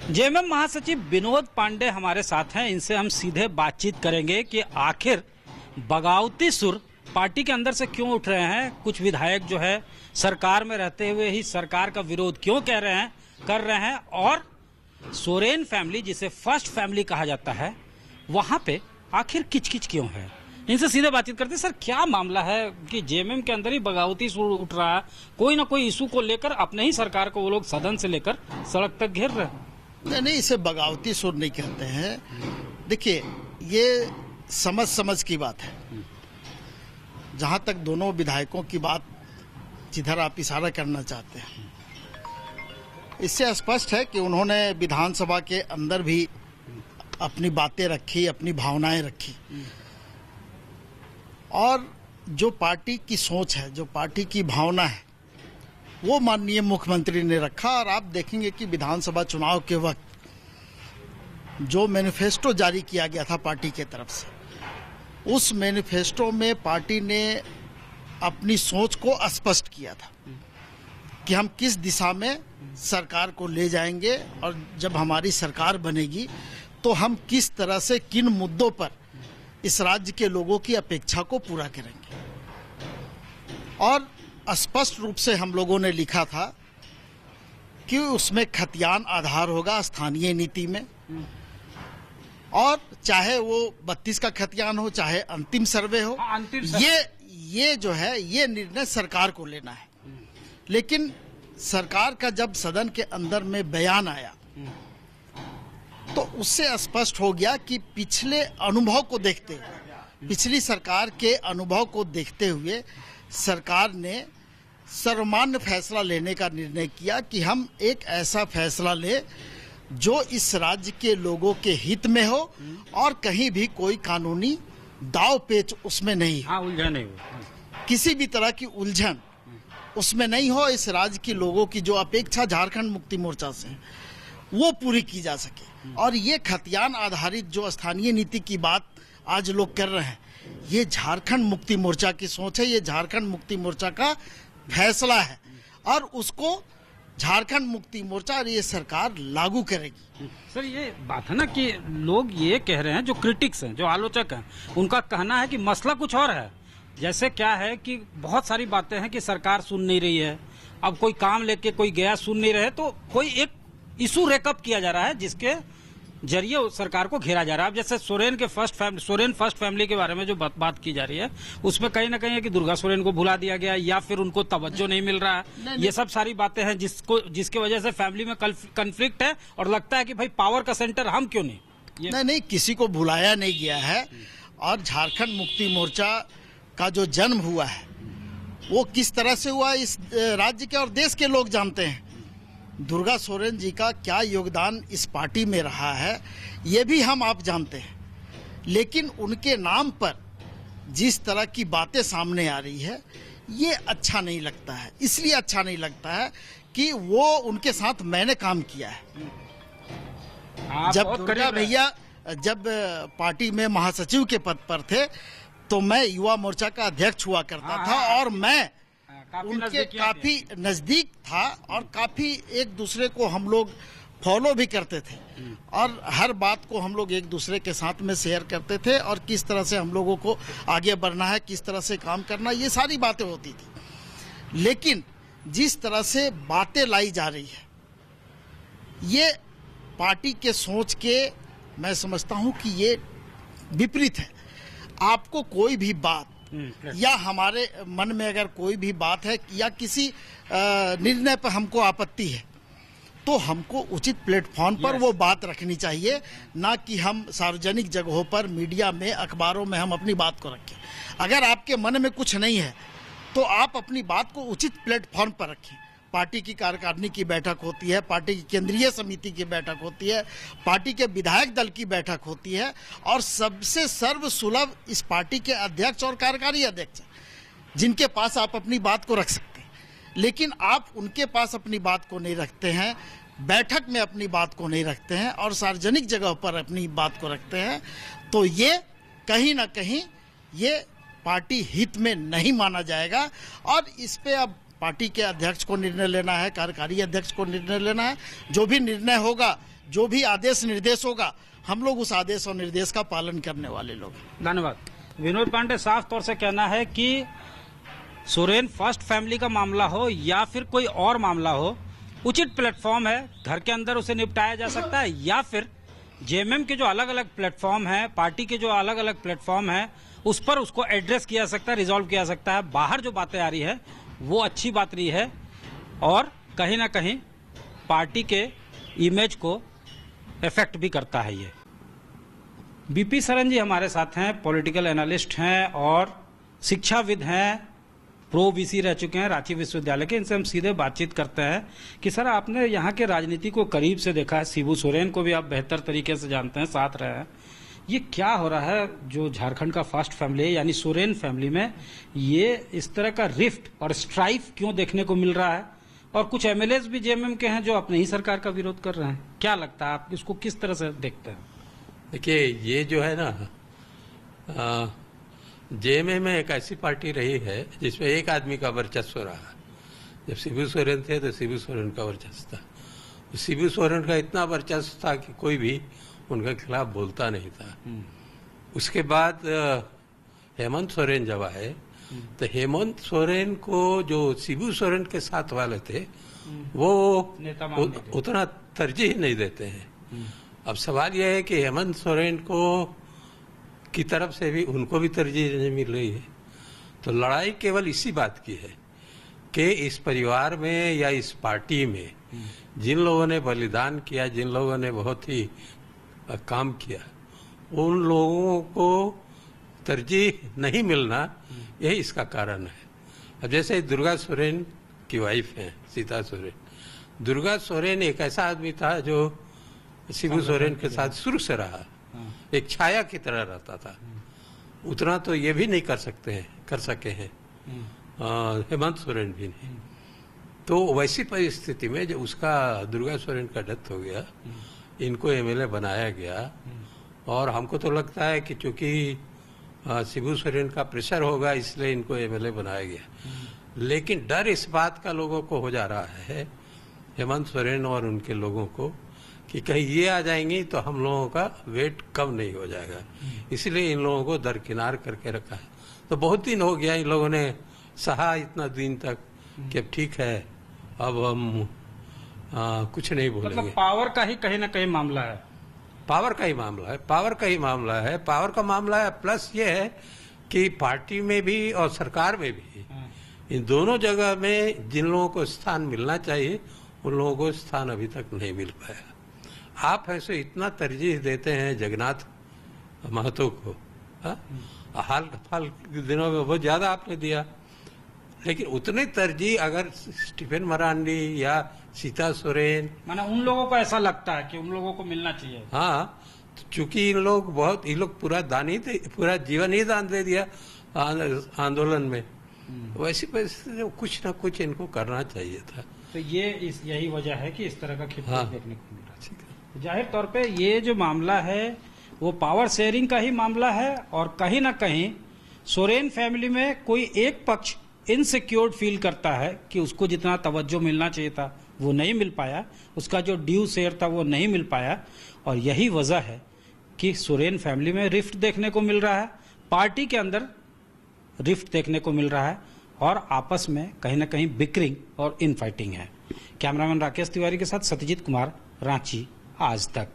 JMM महासचिव विनोद पांडे हमारे साथ हैं। इनसे हम सीधे बातचीत करेंगे कि आखिर बगावती सुर पार्टी के अंदर से क्यों उठ रहे हैं। कुछ विधायक जो है सरकार में रहते हुए ही सरकार का विरोध क्यों कर रहे हैं और सोरेन फैमिली, जिसे फर्स्ट फैमिली कहा जाता है, वहां पे आखिर किचकिच क्यों है। इनसे सीधे बातचीत करते हैं। सर, क्या मामला है कि जेएमएम के अंदर ही बगावती सुर उठ रहा है? कोई ना कोई इशू को लेकर अपने ही सरकार को वो लोग सदन से लेकर सड़क तक घेर रहे हैं। नहीं, इसे बगावती सुर नहीं कहते हैं। देखिए, ये समझ की बात है। जहां तक दोनों विधायकों की बात, जिधर आप इशारा करना चाहते हैं, इससे स्पष्ट है कि उन्होंने विधानसभा के अंदर भी अपनी बातें रखी, अपनी भावनाएं रखी, और जो पार्टी की सोच है, जो पार्टी की भावना है, वो माननीय मुख्यमंत्री ने रखा। और आप देखेंगे कि विधानसभा चुनाव के वक्त जो मैनिफेस्टो जारी किया गया था पार्टी के तरफ से, उस मैनिफेस्टो में पार्टी ने अपनी सोच को स्पष्ट किया था कि हम किस दिशा में सरकार को ले जाएंगे, और जब हमारी सरकार बनेगी तो हम किस तरह से, किन मुद्दों पर इस राज्य के लोगों की अपेक्षा को पूरा करेंगे। और स्पष्ट रूप से हम लोगों ने लिखा था कि उसमें खतियान आधार होगा स्थानीय नीति में, और चाहे वो 32 का खतियान हो, चाहे अंतिम सर्वे हो, ये जो है, ये निर्णय सरकार को लेना है। लेकिन सरकार का जब सदन के अंदर में बयान आया तो उससे स्पष्ट हो गया कि पिछले अनुभव को देखते हुए, पिछली सरकार के अनुभव को देखते हुए सरकार ने सर्वमान्य फैसला लेने का निर्णय किया कि हम एक ऐसा फैसला ले जो इस राज्य के लोगों के हित में हो और कहीं भी कोई कानूनी दाव पेच उसमें नहीं हो, उलझन नहीं हो, किसी भी तरह की उलझन उसमें नहीं हो। इस राज्य के लोगों की जो अपेक्षा झारखंड मुक्ति मोर्चा से है, वो पूरी की जा सके। और ये खतियान आधारित जो स्थानीय नीति की बात आज लोग कर रहे हैं, ये झारखंड मुक्ति मोर्चा की सोच है, ये झारखंड मुक्ति मोर्चा का फैसला है, और उसको झारखंड मुक्ति मोर्चा और ये सरकार लागू करेगी। सर, ये बात है ना कि लोग ये कह रहे हैं, जो क्रिटिक्स हैं, जो आलोचक हैं, उनका कहना है कि मसला कुछ और है। जैसे क्या है कि बहुत सारी बातें हैं कि सरकार सुन नहीं रही है, अब कोई काम लेके कोई गया, सुन नहीं रहे, तो कोई एक इशू रेकअप किया जा रहा है जिसके जरिए सरकार को घेरा जा रहा है। अब जैसे सोरेन फर्स्ट फैमिली के बारे में जो बात की जा रही है, उसमें कहीं ना कहीं है कि दुर्गा सोरेन को भुला दिया गया, या फिर उनको तवज्जो नहीं मिल रहा है। ये सब सारी बातें हैं जिसके वजह से फैमिली में कन्फ्लिक्ट है, और लगता है कि भाई पावर का सेंटर हम क्यों नहीं। नहीं, किसी को भुलाया नहीं गया है। और झारखंड मुक्ति मोर्चा का जो जन्म हुआ है, वो किस तरह से हुआ, इस राज्य के और देश के लोग जानते हैं। दुर्गा सोरेन जी का क्या योगदान इस पार्टी में रहा है, ये भी हम आप जानते हैं। लेकिन उनके नाम पर जिस तरह की बातें सामने आ रही है, ये अच्छा नहीं लगता है। इसलिए अच्छा नहीं लगता है कि वो उनके साथ मैंने काम किया है। जब दुर्गा भैया जब पार्टी में महासचिव के पद पर थे, तो मैं युवा मोर्चा का अध्यक्ष हुआ करता था, और मैं उनके काफी नजदीक था, और काफी एक दूसरे को हम लोग फॉलो भी करते थे, और हर बात को हम लोग एक दूसरे के साथ में शेयर करते थे, और किस तरह से हम लोगों को आगे बढ़ना है, किस तरह से काम करना, ये सारी बातें होती थी। लेकिन जिस तरह से बातें लाई जा रही है, ये पार्टी के सोच के, मैं समझता हूं कि ये विपरीत है। आपको कोई भी बात, या हमारे मन में अगर कोई भी बात है, या किसी निर्णय पर हमको आपत्ति है, तो हमको उचित प्लेटफॉर्म पर वो बात रखनी चाहिए, ना कि हम सार्वजनिक जगहों पर, मीडिया में, अखबारों में हम अपनी बात को रखें। अगर आपके मन में कुछ नहीं है, तो आप अपनी बात को उचित प्लेटफॉर्म पर रखें। पार्टी की कार्यकारिणी की बैठक होती है, पार्टी की केंद्रीय समिति की बैठक होती है, पार्टी के विधायक दल की बैठक होती है, और सबसे सर्वसुलभ इस पार्टी के अध्यक्ष और कार्यकारी अध्यक्ष, जिनके पास आप अपनी बात को रख सकते हैं। लेकिन आप उनके पास अपनी बात को नहीं रखते हैं, बैठक में अपनी बात को नहीं रखते हैं, और सार्वजनिक जगह पर अपनी बात को रखते हैं, तो ये कहीं ना कहीं ये पार्टी हित में नहीं माना जाएगा। और इस पे अब पार्टी के अध्यक्ष को निर्णय लेना है, कार्यकारी अध्यक्ष को निर्णय लेना है। जो भी निर्णय होगा जो भी आदेश निर्देश होगा हम लोग उस आदेश और निर्देश का पालन करने वाले लोग। धन्यवाद। विनोद पांडे, साफ तौर से कहना है कि सोरेन फर्स्ट फैमिली का मामला हो या फिर कोई और मामला हो, उचित प्लेटफॉर्म है, घर के अंदर उसे निपटाया जा सकता है, या फिर जेएमएम के जो अलग अलग प्लेटफॉर्म है, पार्टी के जो अलग अलग प्लेटफॉर्म है, उस पर उसको एड्रेस किया जा सकता है, रिजॉल्व किया जा सकता है। बाहर जो बातें आ रही है वो अच्छी बात नहीं है और कहीं ना कहीं पार्टी के इमेज को इफेक्ट भी करता है। ये बीपी सरन जी हमारे साथ हैं, पॉलिटिकल एनालिस्ट हैं और शिक्षाविद हैं, प्रो वीसी रह चुके हैं रांची विश्वविद्यालय के। इनसे हम सीधे बातचीत करते हैं कि सर, आपने यहाँ के राजनीति को करीब से देखा है, शिबू सोरेन को भी आप बेहतर तरीके से जानते हैं, साथ रहे हैं। ये क्या हो रहा है जो झारखंड का फर्स्ट फैमिली है यानी सोरेन फैमिली में, ये इस तरह का रिफ्ट और स्ट्राइफ क्यों देखने को मिल रहा है? और कुछ एमएलएज भी जेएमएम के हैं जो अपनी ही सरकार का विरोध कर रहे हैं। क्या लगता है, आप इसको किस तरह से देखते हैं? देखिए, ये जो है ना, जेएमएम में एक ऐसी पार्टी रही है जिसमें एक आदमी का वर्चस्व रहा। जब शिबू सोरेन थे तो शिबू सोरेन का वर्चस्व था। शिबू सोरेन का इतना वर्चस्व था कि कोई भी उनके खिलाफ बोलता नहीं था। उसके बाद हेमंत सोरेन जब आए तो हेमंत सोरेन को जो शिबू सोरेन के साथ वाले थे वो उतना तरजीह नहीं देते हैं। अब सवाल यह है कि हेमंत सोरेन को की तरफ से भी उनको भी तरजीह नहीं मिल रही है। तो लड़ाई केवल इसी बात की है कि इस परिवार में या इस पार्टी में जिन लोगों ने बलिदान किया, जिन लोगों ने बहुत ही काम किया, उन लोगों को तरजीह नहीं मिलना, यही इसका कारण है। अब जैसे दुर्गा सोरेन की वाइफ है सीता सोरेन। दुर्गा सोरेन एक ऐसा आदमी था जो शिबू सोरेन के साथ शुरू से रहा, एक छाया की तरह रहता था। उतना तो ये भी नहीं कर सके हैं हेमंत सोरेन भी नहीं। तो वैसी परिस्थिति में जब उसका दुर्गा सोरेन का डेथ हो गया, इनको एमएलए बनाया गया। और हमको तो लगता है कि चूंकि शिबू सोरेन का प्रेशर होगा इसलिए इनको एमएलए बनाया गया। लेकिन डर इस बात का लोगों को हो जा रहा है, हेमंत सोरेन और उनके लोगों को, कि कहीं ये आ जाएंगी तो हम लोगों का वेट कम नहीं हो जाएगा। इसलिए इन लोगों को दरकिनार करके रखा है। तो बहुत दिन हो गया इन लोगों ने सहा इतना दिन तक कि अब ठीक है, अब हम कुछ नहीं बोलेंगे। मतलब पावर का ही कहीं ना कहीं मामला है। पावर का ही मामला है, पावर का ही मामला है, पावर का मामला है। प्लस ये है कि पार्टी में भी और सरकार में भी, इन दोनों जगह में जिन लोगों को स्थान मिलना चाहिए उन लोगों को स्थान अभी तक नहीं मिल पाया। आप ऐसे इतना तरजीह देते हैं जगन्नाथ महतो को, हाल के दिनों में बहुत ज्यादा आपने दिया, लेकिन उतने तरजीह अगर स्टीफन मरांडी या सीता सोरेन, माना उन लोगों को ऐसा लगता है कि उन लोगों को मिलना चाहिए। हाँ, चूंकि इन लोग पूरा जीवन ही दान दे दिया आंदोलन में, वैसी परिस्थिति में कुछ ना कुछ इनको करना चाहिए था। तो यही वजह है कि इस तरह का खिलाफ देखने को मिल रहा है। जाहिर तौर पे ये जो मामला है वो पावर शेयरिंग का ही मामला है और कहीं ना कहीं सोरेन फैमिली में कोई एक पक्ष इनसिक्योर्ड फील करता है कि उसको जितना तवज्जो मिलना चाहिए था वो नहीं मिल पाया, उसका जो ड्यू शेयर था वो नहीं मिल पाया। और यही वजह है कि सोरेन फैमिली में रिफ्ट देखने को मिल रहा है, पार्टी के अंदर रिफ्ट देखने को मिल रहा है और आपस में कहीं ना कहीं बिकरिंग और इनफाइटिंग है। कैमरामैन राकेश तिवारी के साथ सत्यजीत कुमार, रांची आज तक।